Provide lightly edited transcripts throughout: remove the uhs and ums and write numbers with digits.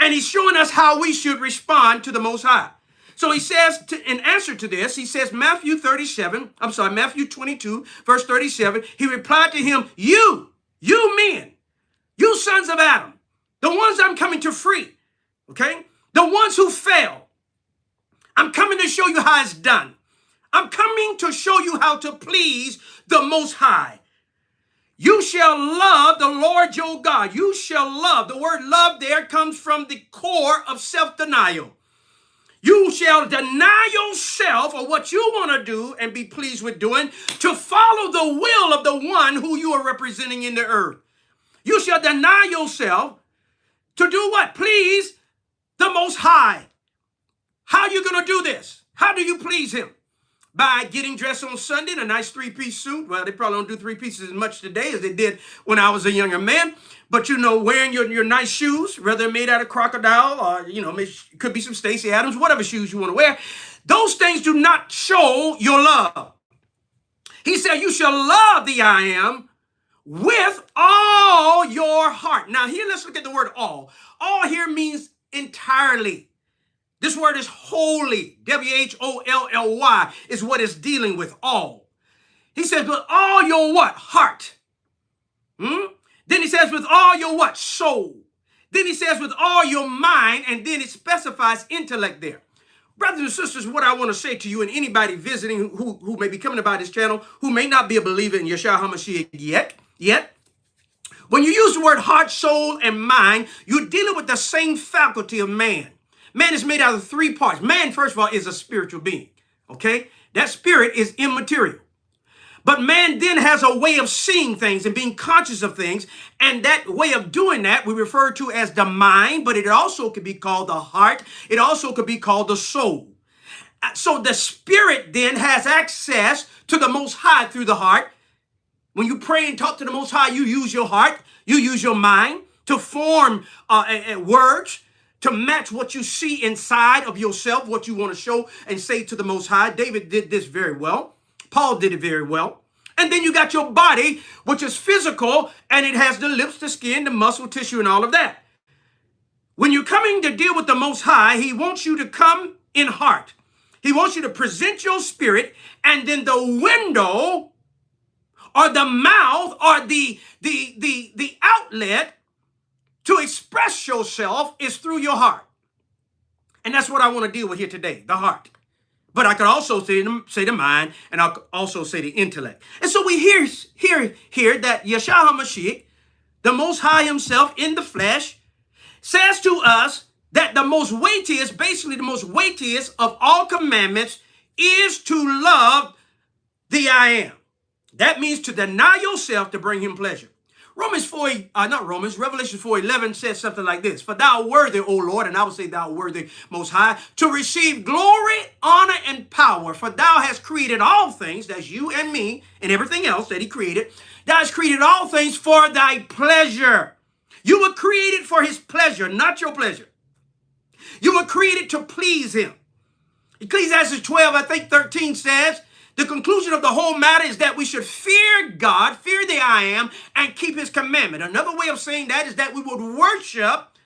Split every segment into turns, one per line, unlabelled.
And he's showing us how we should respond to the Most High. So he says, in answer to this, he says, Matthew 22, verse 37, he replied to him, you men, you sons of Adam, the ones I'm coming to free, okay? The ones who fail. I'm coming to show you how it's done. I'm coming to show you how to please the Most High. You shall love the Lord your God. You shall love. The word love there comes from the core of self-denial. You shall deny yourself or what you want to do and be pleased with doing to follow the will of the one who you are representing in the earth. You shall deny yourself to do what? Please the Most High. How are you going to do this? How do you please him? By getting dressed on Sunday in a nice three-piece suit. Well, they probably don't do three pieces as much today as they did when I was a younger man. But, wearing your nice shoes, whether made out of crocodile or, it could be some Stacey Adams, whatever shoes you want to wear. Those things do not show your love. He said, you shall love the I am with all your heart. Now, here, let's look at the word all. All here means entirely. This word is wholly. W-H-O-L-L-Y is what it's dealing with, all. He says, with all your what? Heart. Then he says, with all your what? Soul. Then he says, with all your mind, and then it specifies intellect there. Brothers and sisters, what I want to say to you and anybody visiting who may be coming by this channel, who may not be a believer in Yeshua HaMashiach yet, when you use the word heart, soul, and mind, you're dealing with the same faculty of man. Man is made out of three parts. Man, first of all, is a spiritual being, okay? That spirit is immaterial. But man then has a way of seeing things and being conscious of things. And that way of doing that we refer to as the mind, but it also could be called the heart. It also could be called the soul. So the spirit then has access to the Most High through the heart. When you pray and talk to the Most High, you use your heart, you use your mind to form words, to match what you see inside of yourself, what you want to show and say to the Most High. David did this very well. Paul did it very well. And then you got your body, which is physical, and it has the lips, the skin, the muscle tissue, and all of that. When you're coming to deal with the Most High, he wants you to come in heart. He wants you to present your spirit, and then the window or the mouth or the outlet to express yourself is through your heart. And that's what I want to deal with here today, the heart. But I could also say the mind, and I'll also say the intellect. And so we hear that Yeshua HaMashiach, the Most High himself in the flesh, says to us that the most weightiest of all commandments is to love the I am. That means to deny yourself to bring him pleasure. Revelation 4:11 says something like this. For thou worthy, O Lord, and I would say thou worthy Most High, to receive glory, honor, and power. For thou hast created all things, that's you and me, and everything else that he created. Thou hast created all things for thy pleasure. You were created for his pleasure, not your pleasure. You were created to please him. Ecclesiastes 12:13 says, the conclusion of the whole matter is that we should fear God, fear the I am, and keep his commandment. Another way of saying that is that we would worship,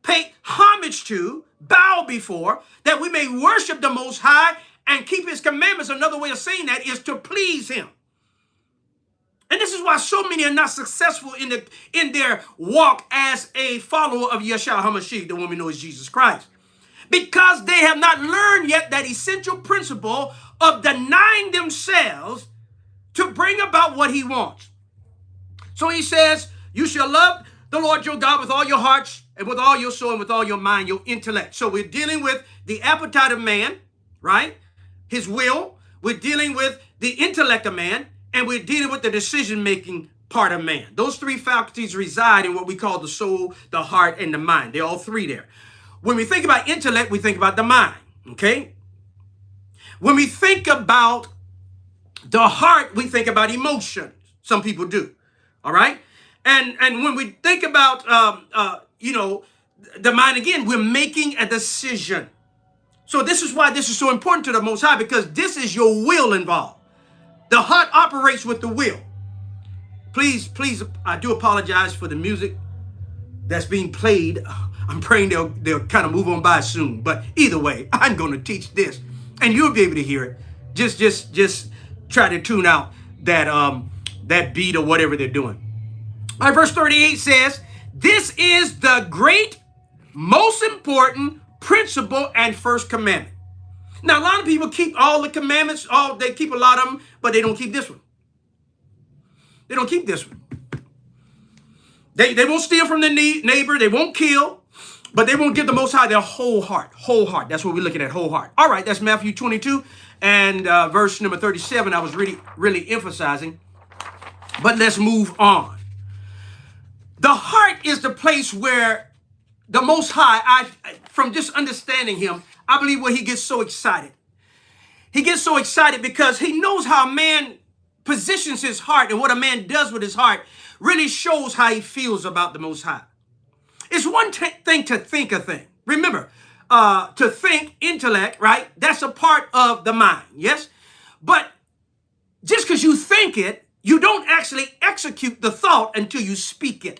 pay homage to, bow before, that we may worship the Most High and keep his commandments. Another way of saying that is to please him. And this is why so many are not successful in their walk as a follower of Yeshua HaMashiach, the one we know as Jesus Christ. Because they have not learned yet that essential principle of denying themselves to bring about what he wants. So he says, you shall love the Lord your God with all your hearts and with all your soul and with all your mind, your intellect. So we're dealing with the appetite of man, right? His will. We're dealing with the intellect of man, and we're dealing with the decision-making part of man. Those three faculties reside in what we call the soul, the heart, and the mind. They're all three there. When we think about intellect, we think about the mind, okay? When we think about the heart, we think about emotions. Some people do, all right? And when we think about, the mind, again, we're making a decision. So this is why this is so important to the Most High, because this is your will involved. The heart operates with the will. Please, I do apologize for the music that's being played. I'm praying they'll kind of move on by soon. But either way, I'm going to teach this, and you'll be able to hear it. Just try to tune out that beat or whatever they're doing. All right, verse 38 says, "This is the great, most important principle and first commandment." Now, a lot of people keep all the commandments. They keep a lot of them, but they don't keep this one. They don't keep this one. They won't steal from their neighbor. They won't kill, but they won't give the Most High their whole heart. Whole heart. That's what we're looking at, whole heart. All right, that's Matthew 22 and verse number 37. I was really emphasizing, but let's move on. The heart is the place where the Most High, from just understanding him, I believe where he gets so excited. He gets so excited because he knows how a man positions his heart, and what a man does with his heart really shows how he feels about the Most High. It's one thing to think a thing. Remember, to think, intellect, right? That's a part of the mind, yes? But just because you think it, you don't actually execute the thought until you speak it.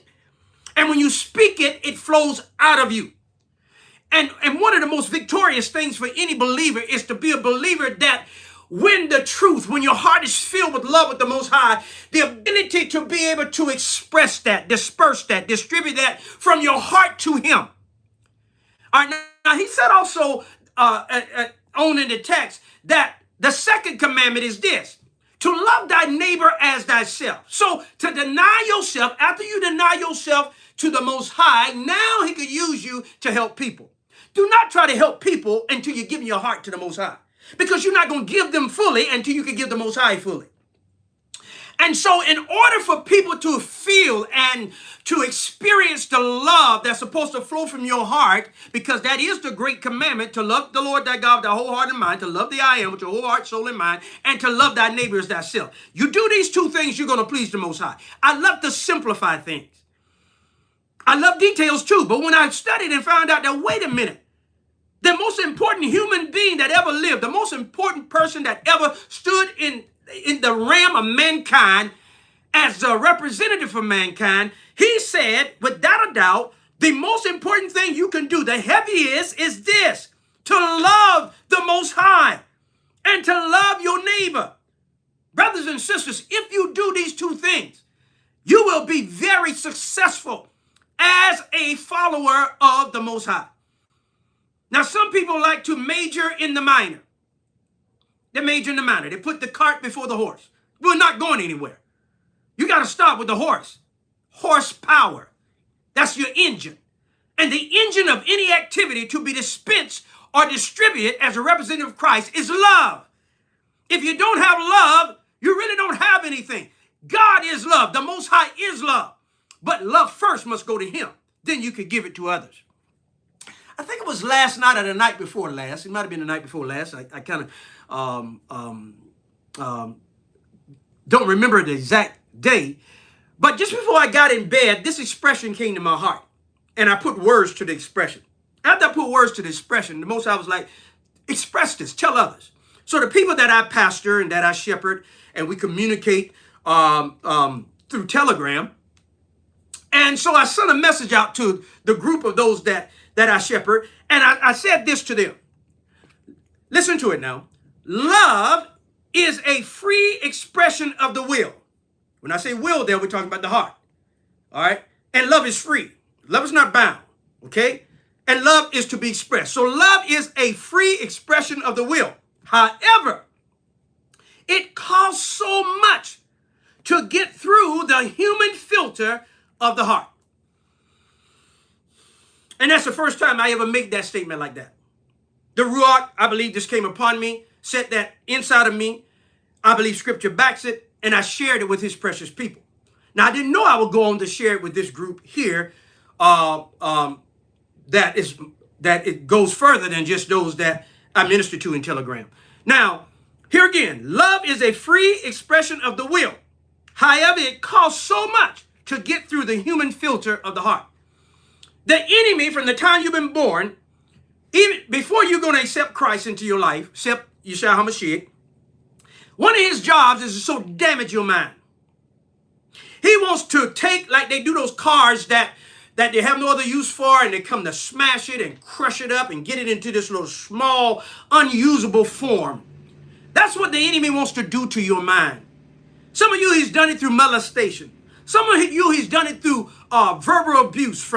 And when you speak it, it flows out of you. And one of the most victorious things for any believer is to be a believer that when your heart is filled with love with the Most High, the ability to be able to express that, disperse that, distribute that from your heart to him. All right, now he said also on in the text that the second commandment is this: to love thy neighbor as thyself. So to deny yourself, after you deny yourself to the Most High, now he could use you to help people. Do not try to help people until you give your heart to the Most High, because you're not going to give them fully until you can give the Most High fully. And so in order for people to feel and to experience the love that's supposed to flow from your heart, because that is the great commandment, to love the Lord thy God with thy whole heart and mind, to love the I am with your whole heart, soul, and mind, and to love thy neighbor as thyself. You do these two things, you're going to please the Most High. I love to simplify things. I love details too, but when I studied and found out that, wait a minute, the most important human being that ever lived, the most important person that ever stood in the realm of mankind as a representative of mankind, he said, without a doubt, the most important thing you can do, the heaviest, is this: to love the Most High and to love your neighbor. Brothers and sisters, if you do these two things, you will be very successful as a follower of the Most High. Now, some people like to major in the minor. They major in the minor. They put the cart before the horse. We're not going anywhere. You got to start with the horse. Horsepower. That's your engine. And the engine of any activity to be dispensed or distributed as a representative of Christ is love. If you don't have love, you really don't have anything. God is love. The Most High is love. But love first must go to him. Then you can give it to others. I think it was last night or the night before last. It might have been the night before last. I kind of don't remember the exact day. But just before I got in bed, this expression came to my heart. And I put words to the expression. After I put words to the expression, the Most High was like, express this, tell others. So the people that I pastor and that I shepherd, and we communicate through Telegram. And so I sent a message out to the group of those that I shepherd, and I said this to them. Listen to it now. Love is a free expression of the will. When I say will there, we're talking about the heart. All right? And love is free. Love is not bound. Okay? And love is to be expressed. So love is a free expression of the will. However, it costs so much to get through the human filter of the heart. And that's the first time I ever made that statement like that. The Ruach, I believe this came upon me, set that inside of me. I believe Scripture backs it, and I shared it with his precious people. Now, I didn't know I would go on to share it with this group here, that it goes further than just those that I minister to in Telegram. Now, here again, love is a free expression of the will. However, it costs so much to get through the human filter of the heart. The enemy, from the time you've been born, even before you're going to accept Christ into your life, accept Yeshua HaMashiach, one of his jobs is to so damage your mind. He wants to take, like they do those cars that that they have no other use for, and they come to smash it and crush it up and get it into this little small, unusable form. That's what the enemy wants to do to your mind. Some of you, he's done it through molestation. Some of you, he's done it through verbal abuse.